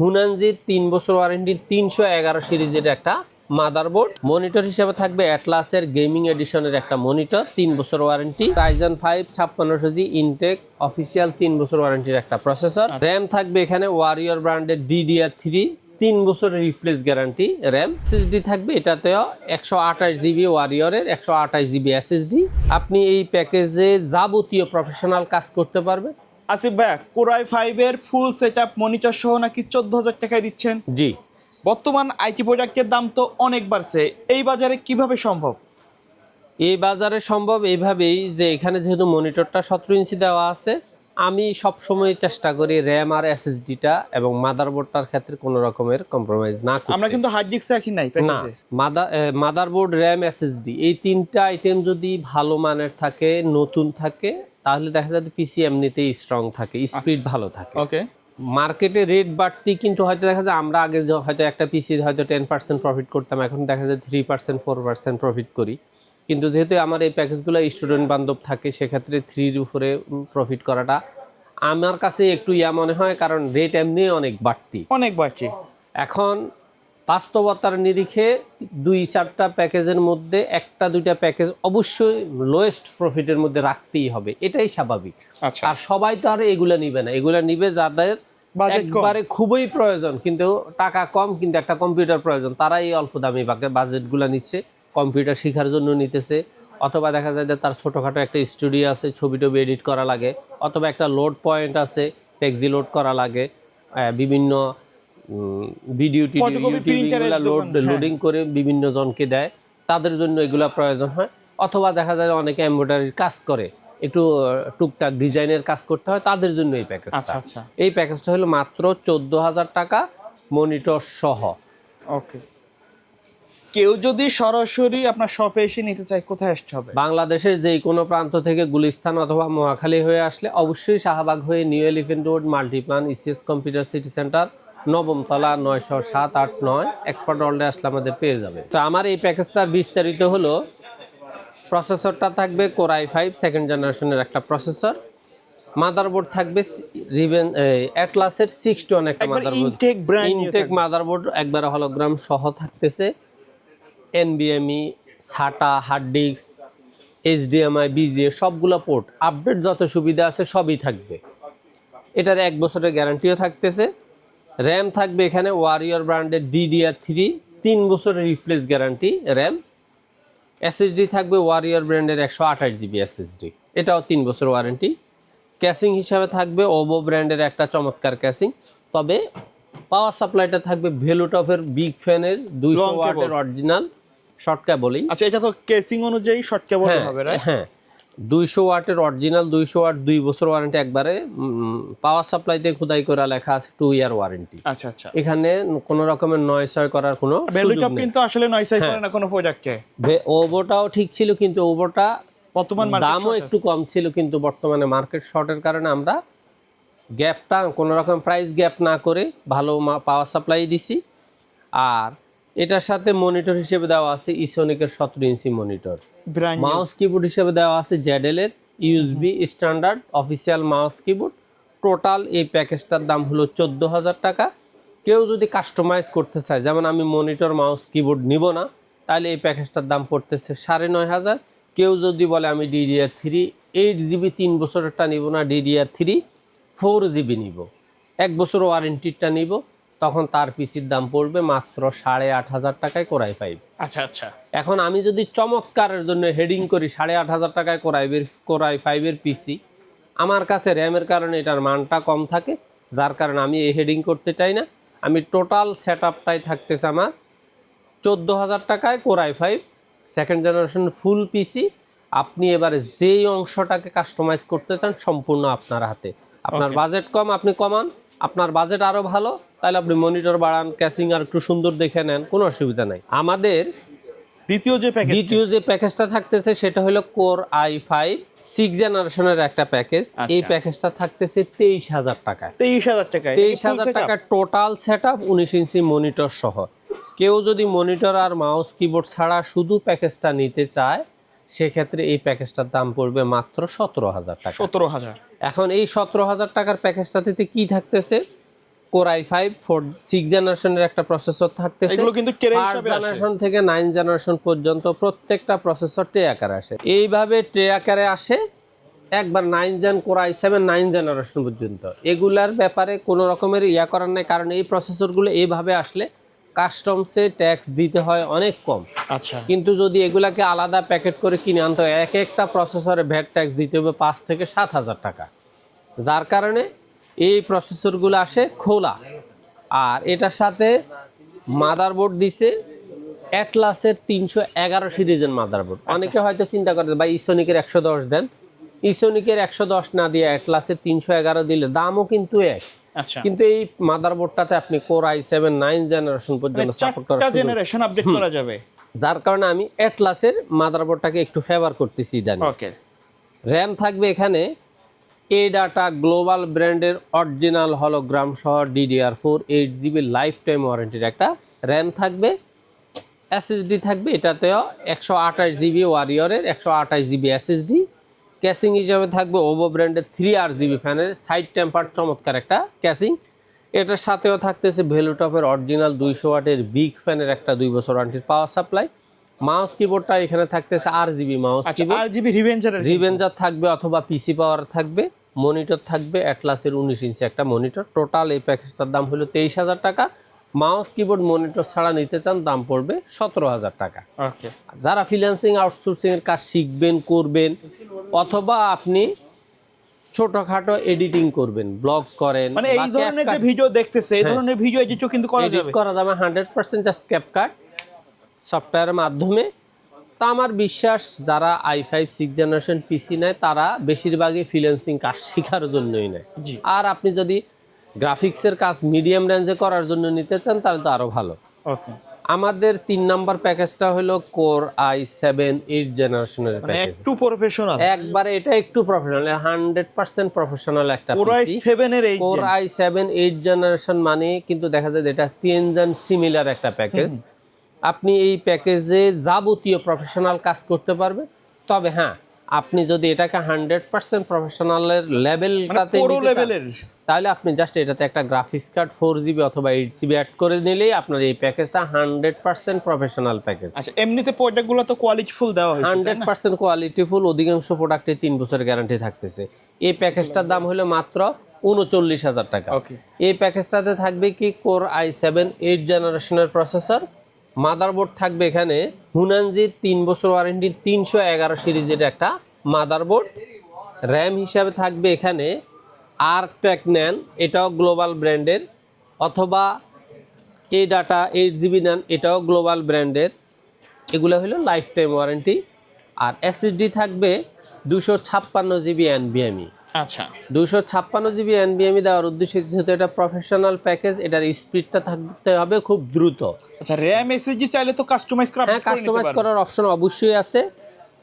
হুনানজির 3 বছর ওয়ারেন্টি 311 সিরিজের একটা মাদারবোর্ড। মনিটর হিসেবে থাকবে অ্যাটলাসের গেমিং এডিশনের একটা মনিটর, 3 বছর warranty. Ryzen 5 5600G intact official 3 বছর ওয়ারেন্টির একটা প্রসেসর। র্যাম থাকবে এখানে ওয়ারিয়র ব্র্যান্ডের DDR3 3 বছরের রিপ্লেস গ্যারান্টি র্যাম। এসএসডি থাকবে এটাতেও 128GB ওয়ারিয়রের 128GB এসএসডি। আপনি এই প্যাকেজে যাবতীয় প্রফেশনাল কাজ করতে পারবেন। আসিফ ভাইয়া, কোরাই 5 এর ফুল সেটআপ মনিটর সহ নাকি 14,000 টাকায় দিচ্ছেন? জি, বর্তমান আইটি প্রোডাক্টের দাম তো অনেক বাড়ছে, এই বাজারে কিভাবে সম্ভব? এই বাজারে সম্ভব এইভাবেই যে এখানে যেহেতু মনিটরটা 17 ইঞ্চি দেওয়া আছে, আমি সবসময় চেষ্টা করি র্যাম আর এসএসডিটা এবং মাদারবোর্ডটার ক্ষেত্রে কোনো রকমের কম্প্রোমাইজ না করতে। আমরা কিন্তু হার্ড ডিস্ক রাখি নাই না, প্যাকেজে। মাদারবোর্ড, র্যাম, এসএসডি এই তিনটা আইটেম যদি ভালো মানের থাকে, নতুন থাকে, তাহলে দেখা যায় পিসি এমনিতেই স্ট্রং থাকে, স্পিড ভালো থাকে। ওকে। মার্কেটে রেট বাড়তি, কিন্তু হয়তো দেখা যায় আমরা আগে হয়তো একটা পিসি হয়তো 10% প্রফিট করতাম, এখন দেখা যায় 3% 4% প্রফিট করি। কিন্তু যেহেতু আমার এই প্যাকেজগুলো স্টুডেন্ট বান্ধব থাকে, সেক্ষেত্রে 3-র উপরে প্রফিট করাটা আমার কাছে একটু মনে হয়, কারণ রেট এমনি অনেক বাড়তি। অনেক বাড়ছে। এখন বাস্তবতার নিরিখে 2-4টা প্যাকেজের মধ্যে 1-2টা প্যাকেজ অবশ্যই লোয়েস্ট প্রফিটের মধ্যে রাখতেই হবে, এটাই স্বাভাবিক। আচ্ছা। আর সবাই তো আর এগুলা নিবে না, এগুলা নিবে যাদের বাজেট কম। একবারে খুবই প্রয়োজন, কিন্তু টাকা কম, কিন্তু একটা কম্পিউটার প্রয়োজন, তারা এই অল্প দামি বাজেটগুলো নিচ্ছে, কম্পিউটার শেখার জন্য নিতেছে। অথবা দেখা যায় যে তার ছোটোখাটো একটা স্টুডিও আছে, ছবি টবি এডিট করা লাগে, অথবা একটা লোড পয়েন্ট আছে, টেক্সি লোড করা লাগে, বিভিন্ন ভিডিও লোডিং করে বিভিন্ন জনকে দেয়, তাদের জন্য এগুলা প্রয়োজন হয়। অথবা দেখা যায় অনেকে এমব্রয়ডারির কাজ করে, একটু টুকটাক ডিজাইনের কাজ করতে হয়, তাদের জন্য এই প্যাকেজটা। আচ্ছা আচ্ছা। এই প্যাকেজটা হলো মাত্র 14,000 টাকা মনিটর সহ। ওকে। কেউ যদি সরাসরি আপনার শপে এসে নিতে চায়, কোথায় আসতে হবে? বাংলাদেশের যে কোনো প্রান্ত থেকে গুলিস্তান অথবা মহাখালী হয়ে আসলে অবশ্যই শাহবাগ হয়ে new elephant road multiplan ECS computer city center 9ম তলা 907-8-9 এক্সপার্ট ওয়ার্ল্ডে আসলে আমাদের পেয়ে যাবে। তো আমার এই প্যাকেজটার বিস্তারিত হলো, প্রসেসরটা থাকবে কোরাই 5 সেকেন্ড জেনারেশনের একটা প্রসেসর। মাদারবোর্ড থাকবে অ্যাটলাসের 6-1 একটা মাদারবোর্ড, ইনটেক মাদারবোর্ড, একবার হলোগ্রাম সহ থাকতেছে। এনবিএমই, সাটা, হার্ড ডিস্ক, এইচডিএমআই, বিজিএ সবগুলো পোর্ট, আপডেট যত সুবিধা আছে সবই থাকবে। এটার 1 বছরের গ্যারান্টিও থাকতেছে। র্যাম থাকবে এখানে ওয়ারিয়র ব্র্যান্ডের DDR3 3 বছরের রিপ্লেস গ্যারান্টি র্যাম। এসএসডি থাকবে ওয়ারিয়র ব্র্যান্ডের 128GB এসএসডি, এটাও 3 বছর ওয়ারেন্টি। ক্যাসিং হিসাবে থাকবে ওভো ব্র্যান্ডের একটা চমৎকার ক্যাসিং, তবে পাওয়ার সাপ্লাইটা থাকবে ভেলুটপের বিগ ফ্যানের 200 ওয়াটের অরিজিনাল শর্ট কেবলই। আচ্ছা, এটা তো কেসিং অনুযায়ী শর্ট কেবল হবে, রাইট? হ্যাঁ, 200 ওয়াটের অরিজিনাল, 200 ওয়াট 2 বছর ওয়ারেন্টি একবারে। পাওয়ার সাপ্লাইতে খোদাই করে লেখা আছে 2 ইয়ার ওয়ারেন্টি। আচ্ছা আচ্ছা। এখানে কোনো রকমের নয়েজ করার কোনো ভ্যালুটপ কিন্তু আসলে নয়েজ করে না কোনো প্রোডাক্টে। ওভোটাও ঠিক ছিল, কিন্তু ওভোটা বর্তমান দামও একটু কম ছিল, কিন্তু বর্তমানে মার্কেট শর্টের কারণে আমরা গ্যাপটা কোনো রকম প্রাইস গ্যাপ না করে ভালো পাওয়ার সাপ্লাই দিছি। আর এটার সাথে মনিটর হিসেবে দেওয়া আছে ইসোনিকের 17 ইঞ্চি মনিটর। মাউস কিবোর্ড হিসেবে দেওয়া আছে জেডেল এর USB standard official mouse keyboard. Total এই প্যাকেজটার দাম হলো 14,000 টাকা। কেউ যদি কাস্টমাইজ করতে চায়, যেমন আমি মনিটর মাউস কিবোর্ড নিব না, তাহলে এই প্যাকেজটার দাম পড়তেছে 9,500। কেউ যদি বলে আমি DDR3 8GB 3 বছরেরটা নিব না, DDR3 4GB নিব, 1 বছর ওয়ারেন্টিটা নিব, তখন তার পিসির দাম পড়বে মাত্র 8,500 টাকায় কোরাই 5। আচ্ছা আচ্ছা। এখন আমি যদি চমৎকারের জন্য হেডিং করি 8,500 টাকায় কোরাই 5-এর পিসি, আমার কাছে র্যামের কারণে এটার মানটা কম থাকে, যার কারণে আমি এই হেডিং করতে চাই না। আমি টোটাল সেট আপটাই থাকতেছে আমার 14,000 টাকায় কোরাই 5 সেকেন্ড জেনারেশন ফুল পিসি। আপনি এবারে যেই অংশটাকে কাস্টমাইজ করতে চান সম্পূর্ণ আপনার হাতে। আপনার বাজেট কম, আপনি কমান। আপনার বাজেট আরও ভালো, তাহলে আপনি মনিটর বাড়ান, ক্যাসিং আর একটু সুন্দর দেখে নেন, কোনো অসুবিধা নাই। আমাদের দ্বিতীয় যে প্যাকেজটা থাকতেছে সেটা হলো কোর i5 6 জেনারেশনের একটা প্যাকেজ। এই প্যাকেজটা থাকতেছে 23,000 টাকায়। 23,000 টাকা total set up 19 inch monitor সহ। কেউ যদি মনিটর আর মাউস কিবোর্ড ছাড়া শুধু প্যাকেজটা নিতে চায়, সেক্ষেত্রে এই প্যাকেজটার দাম পড়বে মাত্র 17,000 টাকা। 17,000। এখন এই 17,000 টাকার প্যাকেজটাতে কি থাকতেছে? কোর i5 6 জেনারেশনের একটা প্রসেসর থাকতেছে। এগুলো কিন্তু ট্রে ফার্স্ট হিসেবে আসে। জেনারেশন থেকে 9 জেনারেশন পর্যন্ত প্রত্যেকটা প্রসেসর ট্রে আকারে আসে। এইভাবে ট্রে আকারে আসে একবার 9 জেন কোর i7 9 জেনারেশন পর্যন্ত। এগুলার ব্যাপারে কোনো রকমের ইয়া করার নাই, কারণ এই প্রসেসরগুলো এইভাবে আসলে কাস্টমসে ট্যাক্স দিতে হয় অনেক কম। আচ্ছা, কিন্তু যদি এগুলাকে আলাদা প্যাকেট করে কিনে আনতে হয়, এক একটা প্রসেসরে ভ্যাট ট্যাক্স দিতে হবে 5 থেকে 7,000 টাকা, যার কারণে এই প্রসেসরগুলো আসে খোলা। আর এটার সাথে মাদারবোর্ড দিছে অ্যাটলাসের 311 সিরিজের মাদারবোর্ড। অনেকে হয়তো চিন্তা করে ভাই ইসোনিকের 110 দেন, ইসোনিকের 110 না দিয়ে অ্যাটলাসের 311 দিলে দামও কিন্তু এক। আচ্ছা, কিন্তু এই মাদারবোর্ডটাতে আপনি কোর i7 9 জেনারেশন পর্যন্ত সাপোর্ট করা চারটা জেনারেশন আপডেট করা যাবে। যার কারণে আমি অ্যাটলাসের মাদারবোর্ডটাকে একটু ফেভার করতেছি ইদানিং। ওকে, র্যাম থাকবে এখানে এ ডাটা গ্লোবাল ব্র্যান্ডের অরিজিনাল হলোগ্রাম সহ DDR4 8GB লাইফ টাইম ওয়ারেন্টির একটা র্যাম থাকবে। SSD থাকবে এটাতেও 128GB ওয়ারিয়রের 128GB SSD। ক্যাসিং হিসাবে থাকবে ওভো ব্র্যান্ডের 3RGB ফ্যানের সাইড টেম্পার চমৎকার একটা ক্যাসিং। এটার সাথেও থাকতেছে ভেলুটপের অরিজিনাল 200 ওয়াটের বিগ ফ্যানের একটা 2 বছর ওয়ারেন্টির পাওয়ার সাপ্লাই। মাউস কিবোর্ডটা এখানে থাকতেছে RGB মাউস আচ্ছা, কিবোর্ড, RGB রিভেঞ্জার থাকবে অথবা পিসি পাওয়ার থাকবে। মনিটর থাকবে অ্যাটলাসের 19 ইঞ্চি একটা মনিটর। টোটাল এই প্যাকেজটার দাম হলো 23,000 টাকা। মাউস কিবোর্ড মনিটর ছাড়া নিতে চান দাম পড়বে 17,000 টাকা। ওকে, যারা ফ্রিল্যান্সিং আউটসোর্সিং এর কাজ শিখবেন করবেন, অথবা আপনি ছোটখাটো এডিটিং করবেন, ব্লগ করেন, মানে এই ধরনের যে ভিডিও দেখতেছে এই ধরনের ভিডিও এডিট কিন্তু করা এডিট যাবে। করা যাবে 100% জাস্ট ক্যাপকাট সফটওয়্যারের মাধ্যমে। তা আমার বিশ্বাস যারা i5 6 জেনারেশন পিসি নেয় তারা বেশিরভাগই ফ্রিল্যান্সিং কাজ শেখার জন্যই নেয়। জি। আর আপনি যদি গ্রাফিক্সের কাজ মিডিয়াম রেঞ্জে করার জন্য নিতে চান তাহলে তো আরও ভালো। ওকে, আমাদের 3 নাম্বার প্যাকেজটা হলো কোর i7 8 জেনারেশনের মানে প্যাকেজ। একটু প্রফেশনাল, একবারে এটা একটু প্রফেশনাল, 100% প্রফেশনাল একটা Core পিসি। i7 এর 8 কোর gen। i7 8 জেনারেশন মানে কিন্তু দেখা যায় এটা 10 জেন সিমিলার একটা প্যাকেজ। আপনি এই প্যাকেজে যাবতীয় প্রফেশনাল কাজ করতে পারবেন। তবে হ্যাঁ, আপনি যদি এটাকে 100% প্রফেশনালের লেভেলটাতে পুরো নিতে চান, লেভেলের, তাহলে আপনি জাস্ট এটাতে একটা গ্রাফিক্স কার্ড 4GB অথবা 8GB অ্যাড করে নিলেই আপনার এই প্যাকেজটা 100% প্রফেশনাল প্যাকেজ। আচ্ছা, এমনিতে প্রোডাক্টগুলো তো কোয়ালিটি ফুল দেওয়া হয়েছে, তাই না? 100% কোয়ালিটিফুল, অধিকাংশ প্রোডাক্টে 3 বছরের গ্যারান্টি থাকতেছে। এই প্যাকেজটার দাম হলো মাত্র 39,000 টাকা। ওকে, এই প্যাকেজটাতে থাকবে কি কোর i7 8 জেনারেশনের প্রসেসর, মাদারবোর্ড থাকবে এখানে হুনানজি 3 বছর ওয়ারেন্টি 311 সিরিজের একটা মাদারবোর্ড। র্যাম হিসাবে থাকবে এখানে আর্কটেক নেন, এটাও গ্লোবাল ব্র্যান্ডের, অথবা এ ডাটা 8GB নেন, এটাও গ্লোবাল ব্র্যান্ডের। এগুলো হলো লাইফ টাইম ওয়ারেন্টি। আর SSD থাকবে 256GB NVMe। আচ্ছা, 256GB NVMe দেওয়ার উদ্দেশ্য যেহেতু এটা প্রফেশনাল প্যাকেজ, এটার স্পিডটা থাকতে হবে খুব দ্রুত। আচ্ছা, র্যাম এসএসডি চাইলে তো কাস্টমাইজ করা, হ্যাঁ, কাস্টমাইজ করার অপশন অবশ্যই আছে।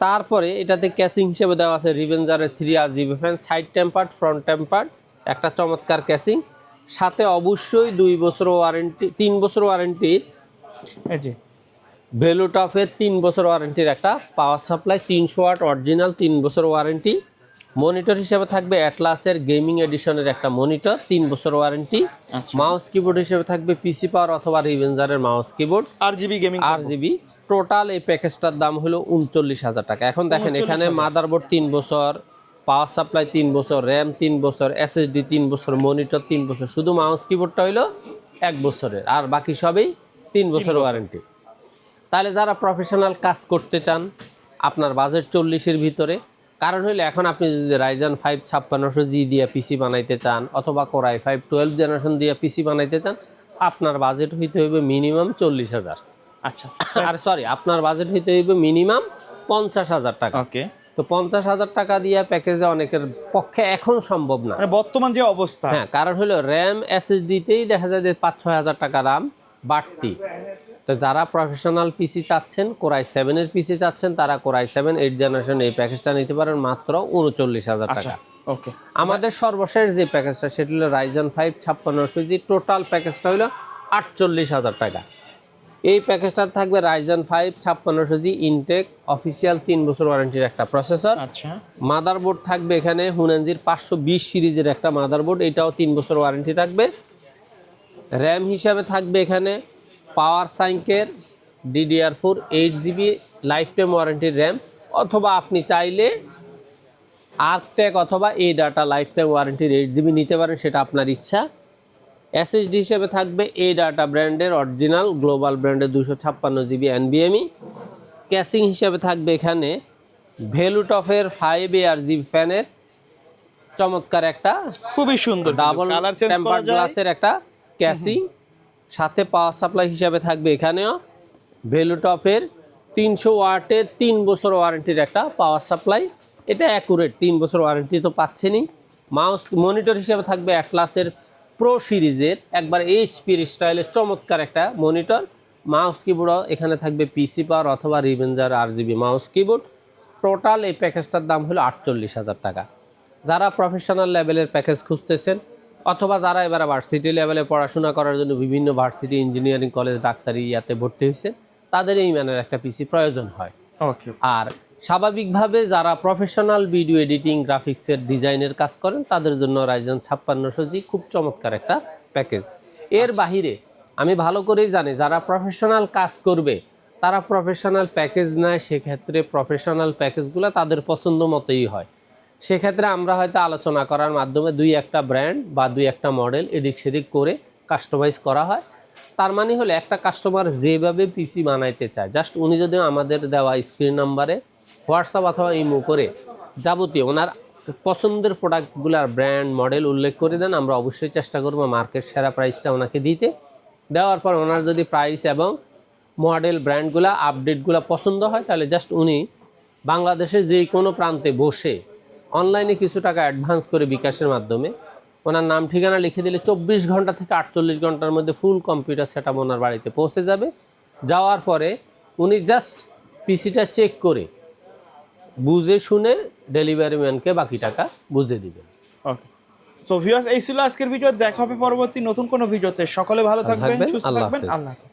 তারপরে এটাতে ক্যাসিং হিসেবে দেওয়া আছে রিভেঞ্জারের 3RGB fan, side tempered front tempered একটা চমৎকার ক্যাসিং। সাথে অবশ্যই 2 বছর ওয়ারেন্টি 3 বছর ওয়ারেন্টির এই যে ভেলুটপের 3 বছর ওয়ারেন্টির একটা পাওয়ার সাপ্লাই, 300 ওয়াট অরিজিনাল 3 বছর ওয়ারেন্টি। মনিটর হিসেবে থাকবে অ্যাটলাসের গেমিং এডিশনের একটা মনিটর 3 বছর ওয়ারেন্টি। আচ্ছা। মাউস কিবোর্ড হিসেবে থাকবে পিসি পাওয়ার অথবা রিভেঞ্জারের mouse keyboard RGB gaming, RGB। Total এই প্যাকেজটার দাম হলো 39,000 টাকা। এখন দেখেন এখানে মাদারবোর্ড 3 বছর, পাওয়ার সাপ্লাই 3 বছর, র্যাম 3 বছর, SSD 3 বছর, মনিটর 3 বছর, শুধু মাউস কিবোর্ডটা হইলো 1 বছরের, আর বাকি সবই 3 বছর ওয়ারেন্টি। তাহলে যারা প্রফেশনাল কাজ করতে চান, আপনার বাজেট 40-এর ভিতরে, কারণ হইলে এখন আপনি যদি রাইজেন 5 5600G দিয়ে পিসি বানাইতে চান অথবা কোর i5 12 জেনারেশন দিয়ে পিসি বানাইতে চান, আপনার বাজেট হইতে হইবে মিনিমাম 40,000। আচ্ছা, আর সরি, আপনার বাজেট হইতে হইবে মিনিমাম 50,000 টাকা। ওকে, তো 50,000 টাকা দিয়ে প্যাকেজে অনেকের পক্ষে এখন সম্ভব না। মানে বর্তমান যে অবস্থা, হ্যাঁ, কারণ হলো র্যাম SSD-তেই দেখা যায় যে 5-6 টাকা দাম বাড়তি। তো যারা প্রফেশনাল পিসি চাচ্ছেন, কোর i7 এর পিসি চাচ্ছেন, তারা কোর i7 8 জেনারেশন এই প্যাকেজটা নিতে পারেন মাত্র 39,000 টাকা। ওকে, আমাদের সর্বশেষ যে প্যাকেজটা সেটা হলো রাইজেন 5 5600G, টোটাল প্যাকেজটা হলো 48,000 টাকা। এই প্যাকেজটা থাকবে রাইজেন 5 5600G ইনটেক অফিসিয়াল 3 বছর ওয়ারেন্টির একটা প্রসেসর। আচ্ছা, মাদারবোর্ড থাকবে এখানে হুনানজির 520 সিরিজের একটা মাদারবোর্ড, এটাও 3 বছর ওয়ারেন্টি থাকবে। র্যাম হিসাবে থাকবে এখানে পাওয়ার সাইকের DDR4 8GB লাইফ টাইম ওয়ারেন্টির র্যাম, অথবা আপনি চাইলে আর্কটেক অথবা এই ডাটা লাইফ টাইম ওয়ারেন্টির 8GB নিতে পারেন, সেটা আপনার ইচ্ছা। SSD হিসেবে থাকবে এই ডাটা ব্র্যান্ডের অরিজিনাল গ্লোবাল ব্র্যান্ডের 256GB NVMe। ক্যাসিং হিসেবে থাকবে এখানে ভেলুটফের 5ARGB ফ্যানের চমৎকার একটা খুবই সুন্দর, ডাবল কালার চেঞ্জ করা টেম্পার যায়। গ্লাসের একটা ক্যাসিং। সাথে পাওয়ার সাপ্লাই হিসাবে থাকবে এখানেও ভেলুটপের 300 ওয়াটের 3 বছর ওয়ারেন্টির একটা পাওয়ার সাপ্লাই। এটা অ্যাকুরেট, 3 বছর ওয়ারেন্টি তো পাচ্ছেনই। মাউস মনিটর হিসাবে থাকবে অ্যাটলাসের প্রো সিরিজের একবার এইচপির স্টাইলের চমৎকার একটা মনিটর। মাউস কিবোর্ডও এখানে থাকবে পিসি পাওয়ার অথবা রিভেঞ্জার RGB মাউস কিবোর্ড। টোটাল এই প্যাকেজটার দাম হলো 48,000 টাকা। যারা প্রফেশনাল লেভেলের প্যাকেজ খুঁজতেছেন অথবা যারা এবার ভার্সিটি লেভেলে পড়াশোনা করার জন্য বিভিন্ন ভার্সিটি, ইঞ্জিনিয়ারিং কলেজ, ডাক্তারি ইয়াতে ভর্তি হয়েছেন, তাদের এই মানের একটা পিসি প্রয়োজন হয়। ওকে, আর স্বাভাবিকভাবে যারা প্রফেশনাল ভিডিও এডিটিং, গ্রাফিক্সের ডিজাইনের কাজ করেন, তাদের জন্য রাইজেন 5600G খুব চমৎকার একটা প্যাকেজ। এর বাহিরে আমি ভালো করেই জানি যারা প্রফেশনাল কাজ করবে তারা প্রফেশনাল প্যাকেজ নেয়, সেক্ষেত্রে প্রফেশনাল প্যাকেজগুলো তাদের পছন্দ মতোই হয়। সেক্ষেত্রে আমরা হয়তো আলোচনা করার মাধ্যমে 2-1টা ব্র্যান্ড বা 2-1টা মডেল এদিক সেদিক করে কাস্টমাইজ করা হয়। তার মানে হলো একটা কাস্টমার যেভাবে পিসি বানাইতে চায়, জাস্ট উনি যদি আমাদের দেওয়া স্ক্রিন নাম্বারে হোয়াটসঅ্যাপ অথবা ইমো করে যাবতীয় ওনার পছন্দের প্রোডাক্টগুলোর ব্র্যান্ড মডেল উল্লেখ করে দেন, আমরা অবশ্যই চেষ্টা করব মার্কেট সেরা প্রাইসটা ওনাকে দিতে। দেওয়ার পর ওনার যদি প্রাইস এবং মডেল ব্র্যান্ডগুলো আপডেটগুলো পছন্দ হয়, তাহলে জাস্ট উনি বাংলাদেশের যে কোনো প্রান্তে বসে অনলাইনে কিছু টাকা অ্যাডভান্স করে বিকাশের মাধ্যমে ওনার নাম ঠিকানা লিখে দিলে 24 ঘন্টা থেকে 48 ঘন্টার মধ্যে ফুল কম্পিউটার সেটআপ ওনার বাড়িতে পৌঁছে যাবে। যাওয়ার পরে উনি জাস্ট পিসিটা চেক করে বুঝে শুনে ডেলিভারি ম্যানকে বাকি টাকা বুঝে দিবেন। ওকে, সো ভিউয়ার্স, এই ছিল আজকের ভিডিও। দেখা হবে পরবর্তী নতুন কোনো ভিডিওতে। সকলে ভালো থাকবেন, সুস্থ আল্লাহ থাকবেন। হাফেজ। আল্লাহ হাফেজ।